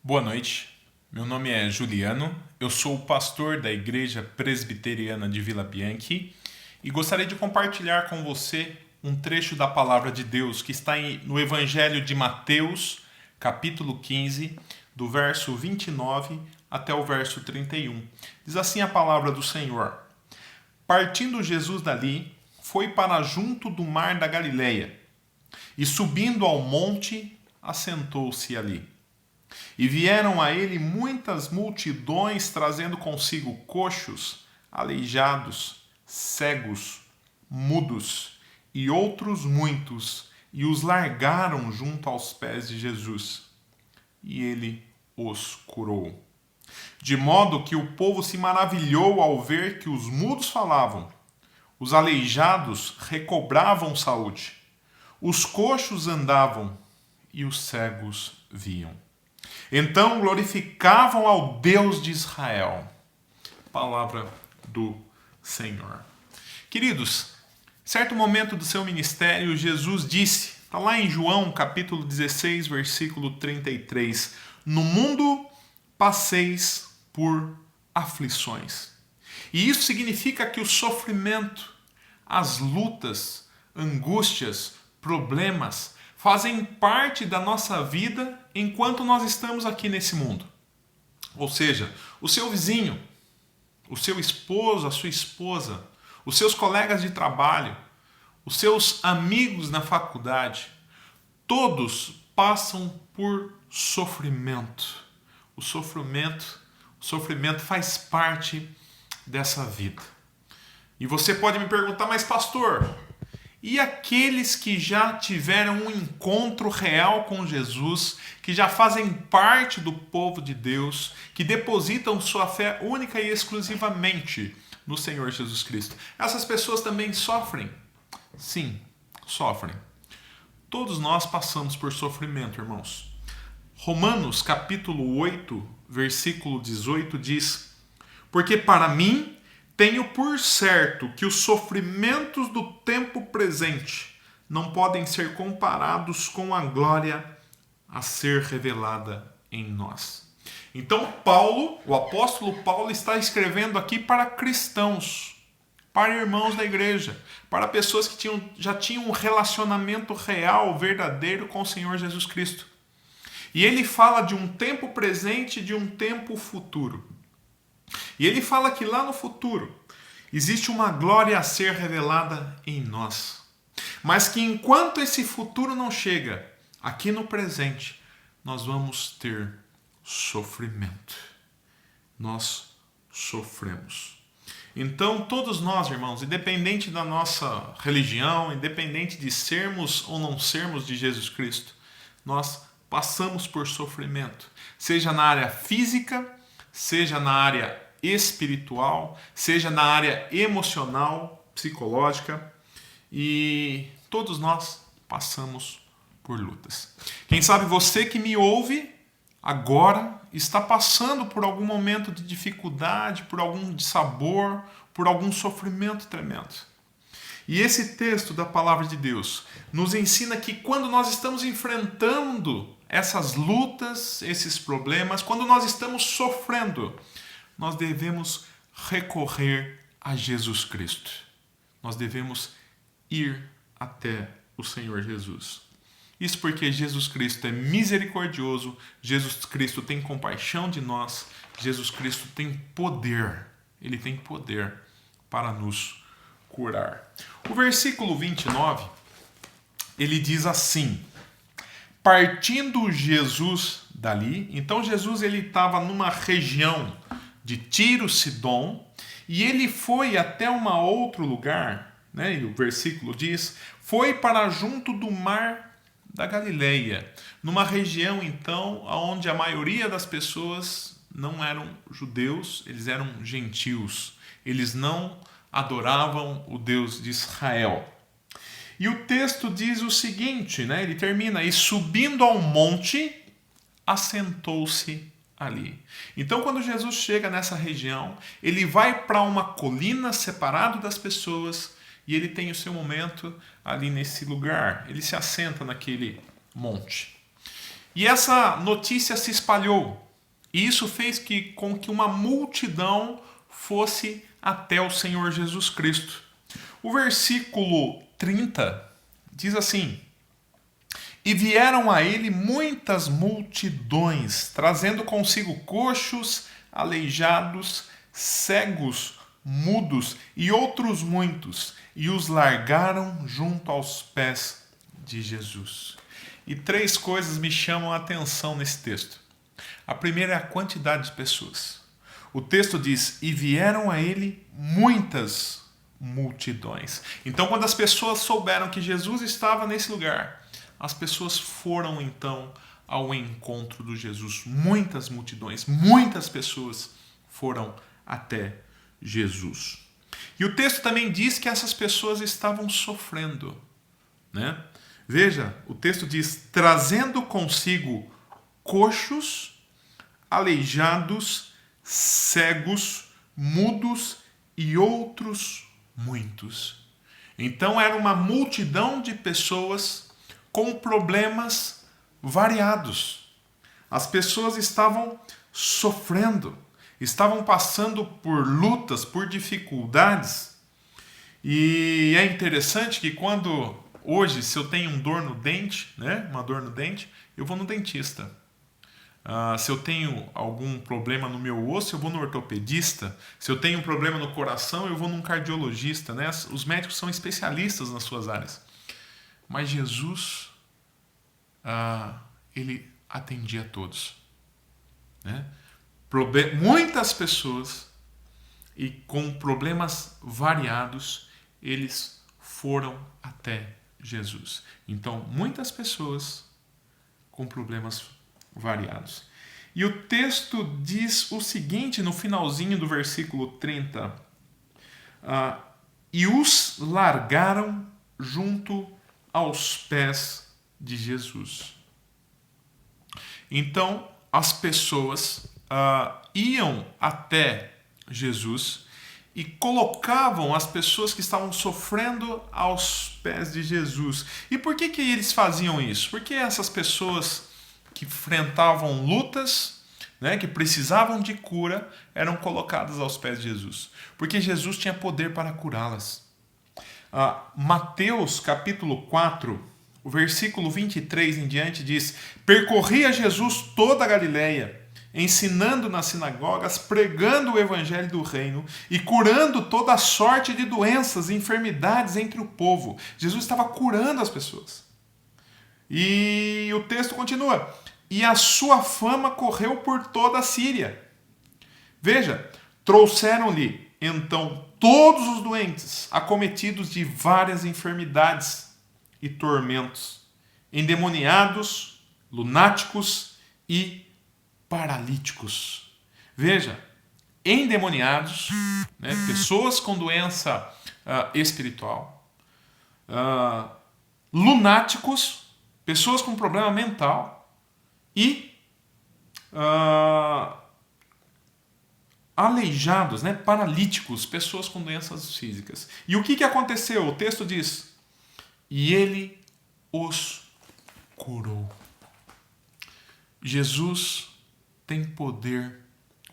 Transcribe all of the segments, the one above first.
Boa noite, meu nome é Juliano, eu sou o pastor da Igreja Presbiteriana de Vila Bianchi e gostaria de compartilhar com você um trecho da Palavra de Deus que está no Evangelho de Mateus, capítulo 15, do verso 29 até o verso 31. Diz assim a palavra do Senhor: Partindo Jesus dali, foi para junto do mar da Galileia e subindo ao monte, assentou-se ali. E vieram a ele muitas multidões, trazendo consigo coxos, aleijados, cegos, mudos e outros muitos, e os largaram junto aos pés de Jesus. E ele os curou. De modo que o povo se maravilhou ao ver que os mudos falavam, os aleijados recobravam saúde, os coxos andavam e os cegos viam. Então glorificavam ao Deus de Israel. Palavra do Senhor. Queridos, certo momento do seu ministério, Jesus disse, está lá em João capítulo 16, versículo 33, no mundo passeis por aflições. E isso significa que o sofrimento, as lutas, angústias, problemas, fazem parte da nossa vida enquanto nós estamos aqui nesse mundo. Ou seja, o seu vizinho, o seu esposo, a sua esposa, os seus colegas de trabalho, os seus amigos na faculdade, todos passam por sofrimento. O sofrimento faz parte dessa vida. E você pode me perguntar, mas pastor, e aqueles que já tiveram um encontro real com Jesus, que já fazem parte do povo de Deus, que depositam sua fé única e exclusivamente no Senhor Jesus Cristo, essas pessoas também sofrem? Sim, sofrem. Todos nós passamos por sofrimento, irmãos. Romanos capítulo 8, versículo 18 diz: Porque para mim tenho por certo que os sofrimentos do tempo presente não podem ser comparados com a glória a ser revelada em nós. Então o apóstolo Paulo está escrevendo aqui para cristãos, para irmãos da igreja, para pessoas que já tinham um relacionamento real, verdadeiro com o Senhor Jesus Cristo. E ele fala de um tempo presente e de um tempo futuro. E ele fala que lá no futuro existe uma glória a ser revelada em nós. Mas que enquanto esse futuro não chega, aqui no presente, nós vamos ter sofrimento. Nós sofremos. Então, todos nós, irmãos, independente da nossa religião, independente de sermos ou não sermos de Jesus Cristo, nós passamos por sofrimento. Seja na área física, seja na área espiritual, seja na área emocional, psicológica, e todos nós passamos por lutas. Quem sabe você que me ouve agora está passando por algum momento de dificuldade, por algum dissabor, por algum sofrimento tremendo. E esse texto da palavra de Deus nos ensina que quando nós estamos enfrentando essas lutas, esses problemas, quando nós estamos sofrendo, nós devemos recorrer a Jesus Cristo. Nós devemos ir até o Senhor Jesus. Isso porque Jesus Cristo é misericordioso, Jesus Cristo tem compaixão de nós, Jesus Cristo tem poder, Ele tem poder para nos curar. O versículo 29, ele diz assim: Partindo Jesus dali, então Jesus ele estava numa região de Tiro, Sidom, e ele foi até um outro lugar, né? E o versículo diz, foi para junto do mar da Galileia, numa região então onde a maioria das pessoas não eram judeus, eles eram gentios, eles não adoravam o Deus de Israel. E o texto diz o seguinte, né? Ele termina, e subindo ao monte, assentou-se ali. Então, quando Jesus chega nessa região, ele vai para uma colina separado das pessoas e ele tem o seu momento ali nesse lugar. Ele se assenta naquele monte. E essa notícia se espalhou. E isso fez com que uma multidão fosse até o Senhor Jesus Cristo. O versículo 30 diz assim: E vieram a ele muitas multidões, trazendo consigo coxos, aleijados, cegos, mudos e outros muitos, e os largaram junto aos pés de Jesus. E três coisas me chamam a atenção nesse texto. A primeira é a quantidade de pessoas. O texto diz: e vieram a ele muitas multidões. Então, quando as pessoas souberam que Jesus estava nesse lugar, as pessoas foram então ao encontro de Jesus. Muitas multidões, muitas pessoas foram até Jesus. E o texto também diz que essas pessoas estavam sofrendo, né? Veja, o texto diz: trazendo consigo coxos, aleijados, cegos, mudos e outros muitos. Então era uma multidão de pessoas com problemas variados. As pessoas estavam sofrendo, estavam passando por lutas, por dificuldades. E é interessante que quando hoje, se eu tenho dor no dente, né, uma dor no dente, eu vou no dentista. Se eu tenho algum problema no meu osso, eu vou no ortopedista. Se eu tenho um problema no coração, eu vou num cardiologista, né? Os médicos são especialistas nas suas áreas. Mas Jesus, ele atendia a todos, né? Muitas pessoas e com problemas variados, eles foram até Jesus. Então, muitas pessoas com problemas variados. E o texto diz o seguinte no finalzinho do versículo 30. E os largaram junto aos pés de Jesus. Então, as pessoas iam até Jesus e colocavam as pessoas que estavam sofrendo aos pés de Jesus. E por que eles faziam isso? Porque essas pessoas que enfrentavam lutas, né, que precisavam de cura, eram colocadas aos pés de Jesus. Porque Jesus tinha poder para curá-las. Mateus capítulo 4, o versículo 23 em diante diz: percorria Jesus toda a Galileia, ensinando nas sinagogas, pregando o evangelho do reino e curando toda sorte de doenças e enfermidades entre o povo. Jesus estava curando as pessoas. E o texto continua: e a sua fama correu por toda a Síria. Veja, trouxeram-lhe então todos os doentes, acometidos de várias enfermidades e tormentos, endemoniados, lunáticos e paralíticos. Veja, endemoniados, né, pessoas com doença espiritual, lunáticos, pessoas com problema mental, e aleijados, né, paralíticos, pessoas com doenças físicas. E o que aconteceu? O texto diz: e ele os curou. Jesus tem poder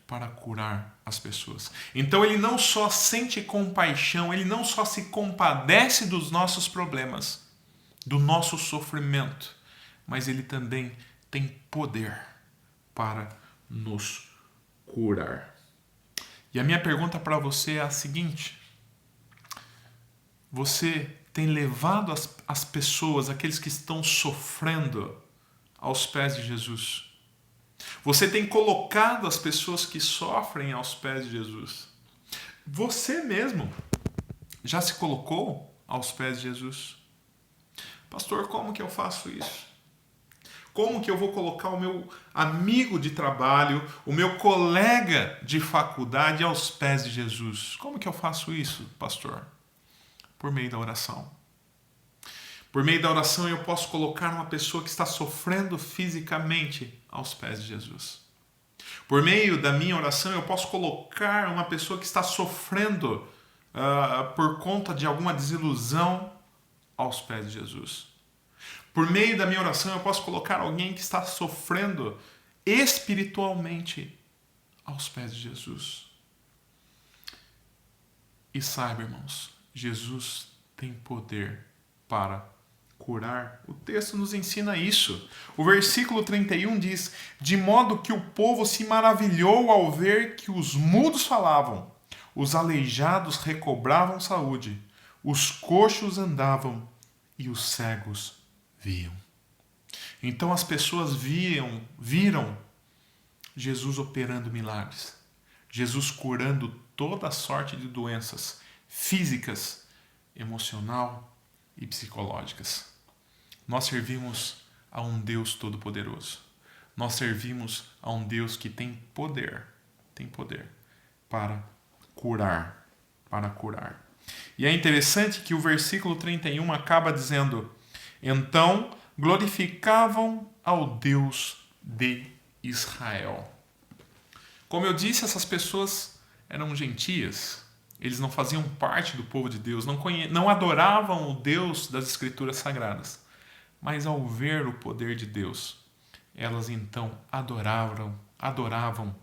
para curar as pessoas. Então ele não só sente compaixão, ele não só se compadece dos nossos problemas, do nosso sofrimento, mas ele também tem poder para nos curar. E a minha pergunta para você é a seguinte: você tem levado as pessoas, aqueles que estão sofrendo, aos pés de Jesus? Você tem colocado as pessoas que sofrem aos pés de Jesus? Você mesmo já se colocou aos pés de Jesus? Pastor, como que eu faço isso? Como que eu vou colocar o meu amigo de trabalho, o meu colega de faculdade aos pés de Jesus? Como que eu faço isso, pastor? Por meio da oração. Por meio da oração eu posso colocar uma pessoa que está sofrendo fisicamente aos pés de Jesus. Por meio da minha oração eu posso colocar uma pessoa que está sofrendo por conta de alguma desilusão aos pés de Jesus. Por meio da minha oração, eu posso colocar alguém que está sofrendo espiritualmente aos pés de Jesus. E saiba, irmãos, Jesus tem poder para curar. O texto nos ensina isso. O versículo 31 diz: de modo que o povo se maravilhou ao ver que os mudos falavam, os aleijados recobravam saúde, os coxos andavam e os cegos viam. Então as pessoas viram Jesus operando milagres, Jesus curando toda sorte de doenças físicas, emocional e psicológicas. Nós servimos a um Deus todo-poderoso. Nós servimos a um Deus que tem poder para curar, E é interessante que o versículo 31 acaba dizendo: então glorificavam ao Deus de Israel. Como eu disse, essas pessoas eram gentias. Eles não faziam parte do povo de Deus, não adoravam o Deus das Escrituras Sagradas. Mas ao ver o poder de Deus, elas então adoravam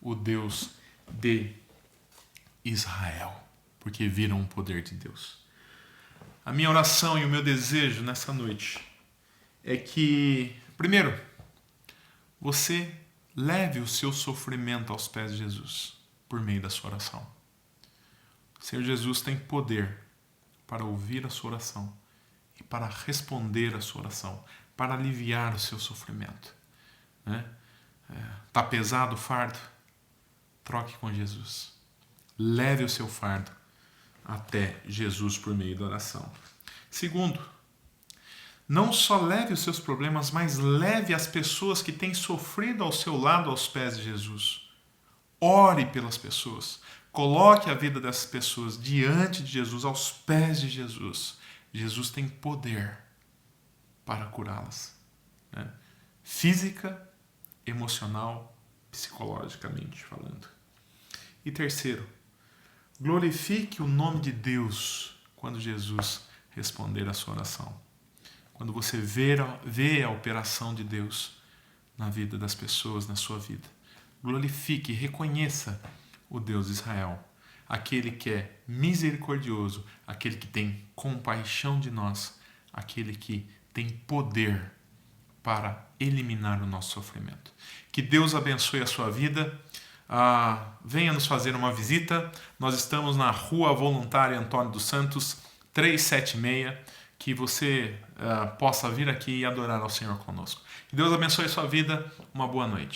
o Deus de Israel, porque viram o poder de Deus. A minha oração e o meu desejo nessa noite é que, primeiro, você leve o seu sofrimento aos pés de Jesus por meio da sua oração. O Senhor Jesus tem poder para ouvir a sua oração e para responder a sua oração, para aliviar o seu sofrimento. Está pesado o fardo? Troque com Jesus. Leve o seu fardo até Jesus por meio da oração. Segundo, não só leve os seus problemas, mas leve as pessoas que têm sofrido ao seu lado aos pés de Jesus. Ore pelas pessoas. Coloque a vida dessas pessoas diante de Jesus, aos pés de Jesus. Jesus tem poder para curá-las. Física, emocional, psicologicamente falando. E terceiro, glorifique o nome de Deus quando Jesus responder a sua oração. Quando você vê a operação de Deus na vida das pessoas, na sua vida. Glorifique e reconheça o Deus de Israel, aquele que é misericordioso, aquele que tem compaixão de nós, aquele que tem poder para eliminar o nosso sofrimento. Que Deus abençoe a sua vida. Venha nos fazer uma visita. Nós estamos na Rua Voluntária Antônio dos Santos, 376. Que você possa vir aqui e adorar ao Senhor conosco. Que Deus abençoe a sua vida. Uma boa noite.